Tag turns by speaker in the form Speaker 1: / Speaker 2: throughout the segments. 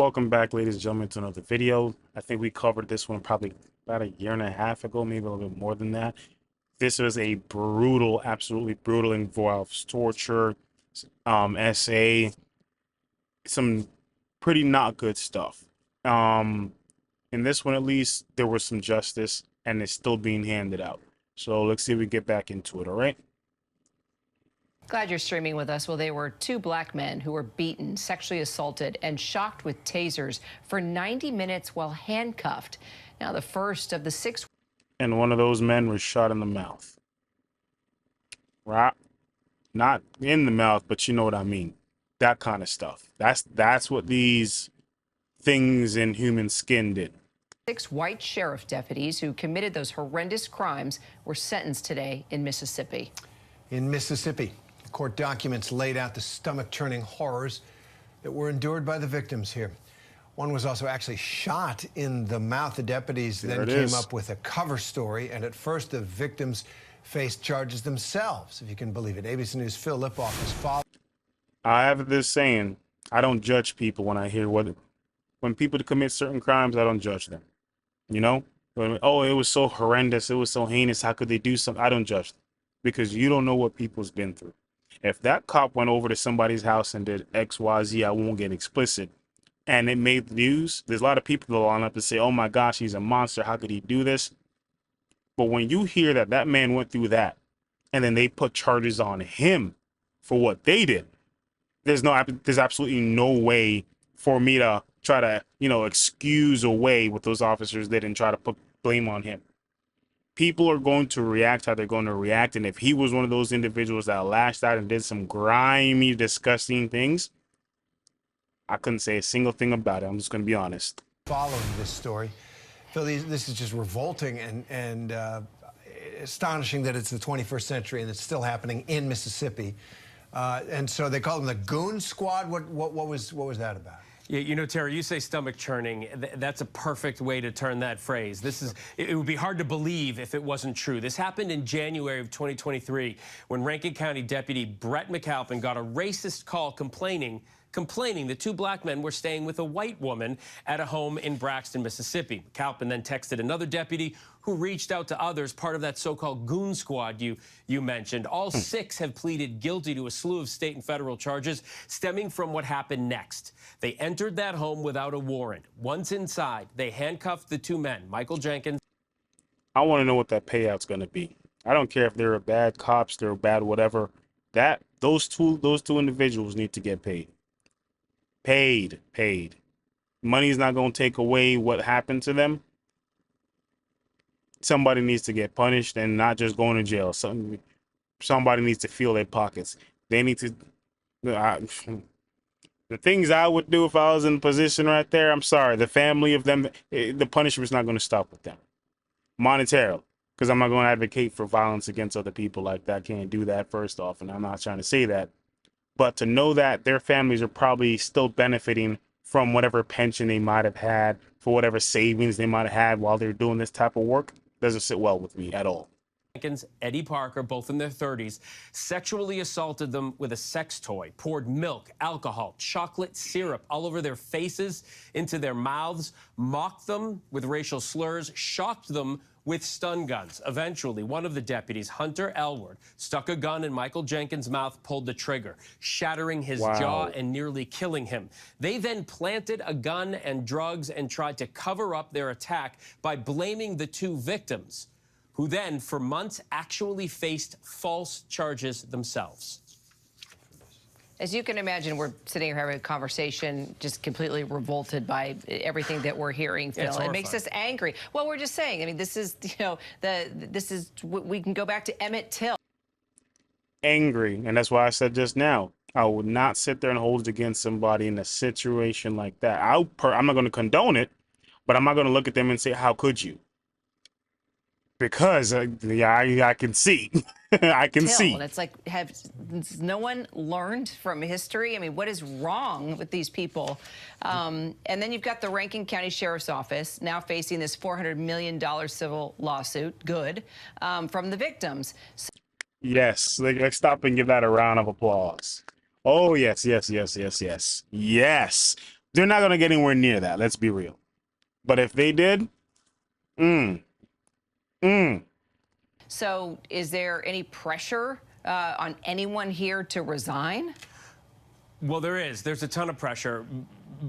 Speaker 1: welcome back, ladies and gentlemen, to another video. I think we covered this one probably about a year and a half ago, maybe a little bit more than that. This was a brutal, absolutely brutal, involves torture, SA, some pretty not good stuff. In this one, at least, there was some justice, and it's still being handed out. So let's see if we get back into it, all right?
Speaker 2: Glad you're streaming with us. Well, they were two black men who were beaten, sexually assaulted, and shocked with tasers for 90 minutes while handcuffed. Now, the first of the 6.
Speaker 1: And one of those men was shot in the mouth. Right? Not in the mouth, but you know what I mean. That kind of stuff. That's what these things in human skin did.
Speaker 2: 6 white sheriff deputies who committed those horrendous crimes were sentenced today in Mississippi.
Speaker 3: In Mississippi, court documents laid out the stomach-churning horrors that were endured by the victims here. One was also actually shot in the mouth. The deputies then came up with a cover story, and at first the victims faced charges themselves, if you can believe it. ABC News' Phil Lipoff was following.
Speaker 1: I have this saying, I don't judge people when I hear when people commit certain crimes, I don't judge them. You know? Oh, it was so horrendous, it was so heinous, how could they do something? I don't judge them, because you don't know what people's been through. If that cop went over to somebody's house and did X, Y, Z, I won't get explicit, and it made the news, there's a lot of people that line up to say, oh my gosh, he's a monster, how could he do this? But when you hear that that man went through that, and then they put charges on him for what they did, there's absolutely no way for me to try to, excuse away what those officers did and try to put blame on him. People are going to react how they're going to react. And if he was one of those individuals that lashed out and did some grimy, disgusting things, I couldn't say a single thing about it. I'm just going to be honest.
Speaker 3: Following this story, Phil, this is just revolting and astonishing that it's the 21st century and it's still happening in Mississippi. And so they call them the Goon Squad. What was that about?
Speaker 4: Yeah, you know, Terry, you say stomach churning. That's a perfect way to turn that phrase. It would be hard to believe if it wasn't true. This happened in January of 2023 when Rankin County Deputy Brett McAlpin got a racist call complaining that 2 black men were staying with a white woman at a home in Braxton, Mississippi. McAlpin then texted another deputy who reached out to others, part of that so-called goon squad you mentioned. All 6 have pleaded guilty to a slew of state and federal charges stemming from what happened next. They entered that home without a warrant. Once inside, they handcuffed the 2 men, Michael Jenkins.
Speaker 1: I want to know what that payout's going to be. I don't care if they're bad cops, they're bad whatever. Those two individuals need to get paid. Paid. Money's not going to take away what happened to them. Somebody needs to get punished and not just going to jail. Somebody needs to feel their pockets. They need to. The things I would do if I was in a position right there, I'm sorry. The family of them, the punishment's not going to stop with them. Monetarily. Because I'm not going to advocate for violence against other people like that. I can't do that, first off. And I'm not trying to say that. But to know that their families are probably still benefiting from whatever pension they might have had, for whatever savings they might have had while they're doing this type of work, doesn't sit well with me at all.
Speaker 4: Jenkins, Eddie Parker, both in their 30s, sexually assaulted them with a sex toy, poured milk, alcohol, chocolate syrup all over their faces, into their mouths, mocked them with racial slurs, shocked them with stun guns. Eventually, one of the deputies, Hunter Elward, stuck a gun in Michael Jenkins' mouth, pulled the trigger, shattering his jaw and nearly killing him. They then planted a gun and drugs and tried to cover up their attack by blaming the 2 victims, who then, for months, actually faced false charges themselves.
Speaker 2: As you can imagine, we're sitting here having a conversation, just completely revolted by everything that we're hearing, Phil. It makes us angry. Well, we're just saying, I mean, this is, we can go back to Emmett Till.
Speaker 1: Angry, and that's why I said just now, I would not sit there and hold it against somebody in a situation like that. I'm not going to condone it, but I'm not going to look at them and say, how could you? Because I can see. I can see.
Speaker 2: And it's like, has no one learned from history? I mean, what is wrong with these people? And then you've got the Rankin County Sheriff's Office now facing this $400 million civil lawsuit, from the victims.
Speaker 1: Yes, let's stop and give that a round of applause. Oh, yes. They're not going to get anywhere near that. Let's be real. But if they did,
Speaker 2: So is there any pressure on anyone here to resign?
Speaker 4: Well, there is. There's a ton of pressure.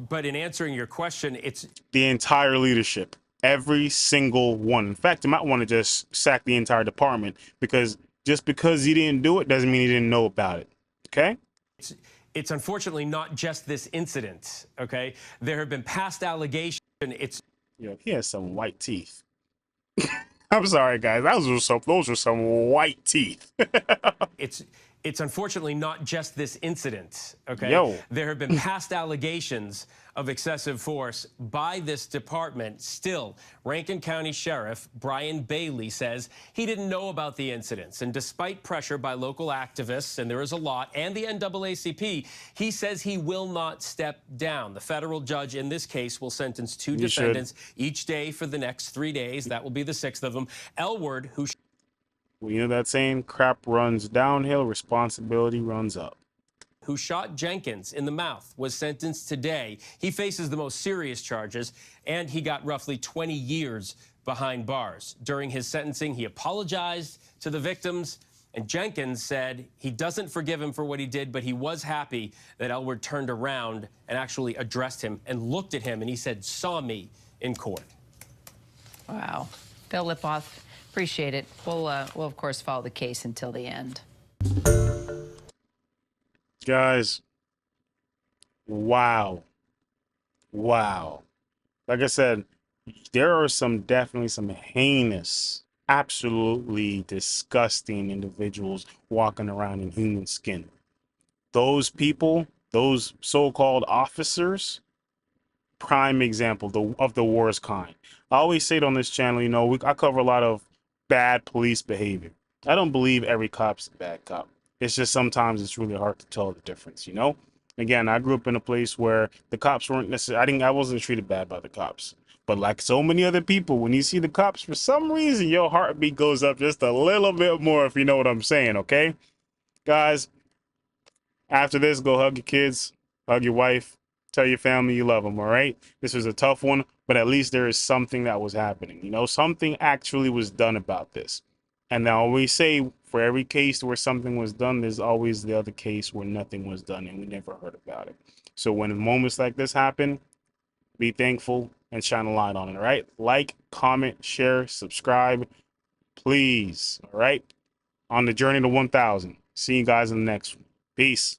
Speaker 4: But in answering your question, it's
Speaker 1: the entire leadership, every single one. In fact, you might want to just sack the entire department, because just because he didn't do it doesn't mean he didn't know about it. Okay?
Speaker 4: it's unfortunately not just this incident, okay? There have been past allegations.
Speaker 1: Yo, he has some white teeth. I'm sorry, guys. Those are some white teeth.
Speaker 4: It's unfortunately not just this incident, okay?
Speaker 1: Yo.
Speaker 4: There have been past allegations of excessive force by this department. Still, Rankin County Sheriff Brian Bailey says he didn't know about the incidents. And despite pressure by local activists, and there is a lot, and the NAACP, he says he will not step down. The federal judge in this case will sentence two defendants each day for the next 3 days. That will be the sixth of them. Elward, who...
Speaker 1: Well, you know that saying, crap runs downhill, responsibility runs up.
Speaker 4: Who shot Jenkins in the mouth, was sentenced today. He faces the most serious charges, and he got roughly 20 years behind bars. During his sentencing, he apologized to the victims, and Jenkins said he doesn't forgive him for what he did, but he was happy that Elward turned around and actually addressed him and looked at him, and he said, "Saw me in court."
Speaker 2: Wow. Bill Lipoff, appreciate it. We'll of course follow the case until the end.
Speaker 1: Guys, wow. Like I said, there are definitely some heinous, absolutely disgusting individuals walking around in human skin. Those people, those so-called officers, prime example of the worst kind. I always say it on this channel, you know, I cover a lot of bad police behavior. I don't believe every cop's a bad cop. It's just sometimes it's really hard to tell the difference, you know? Again, I grew up in a place where the cops weren't necessarily, I wasn't treated bad by the cops. But like so many other people, when you see the cops, for some reason, your heartbeat goes up just a little bit more, if you know what I'm saying, okay? Guys, after this, go hug your kids, hug your wife, tell your family you love them, all right? This was a tough one, but at least there is something that was happening. You know, something actually was done about this. And I always say, for every case where something was done, there's always the other case where nothing was done and we never heard about it. So when moments like this happen, be thankful and shine a light on it, all right? Like, comment, share, subscribe, please, all right? On the journey to 1,000. See you guys in the next one. Peace.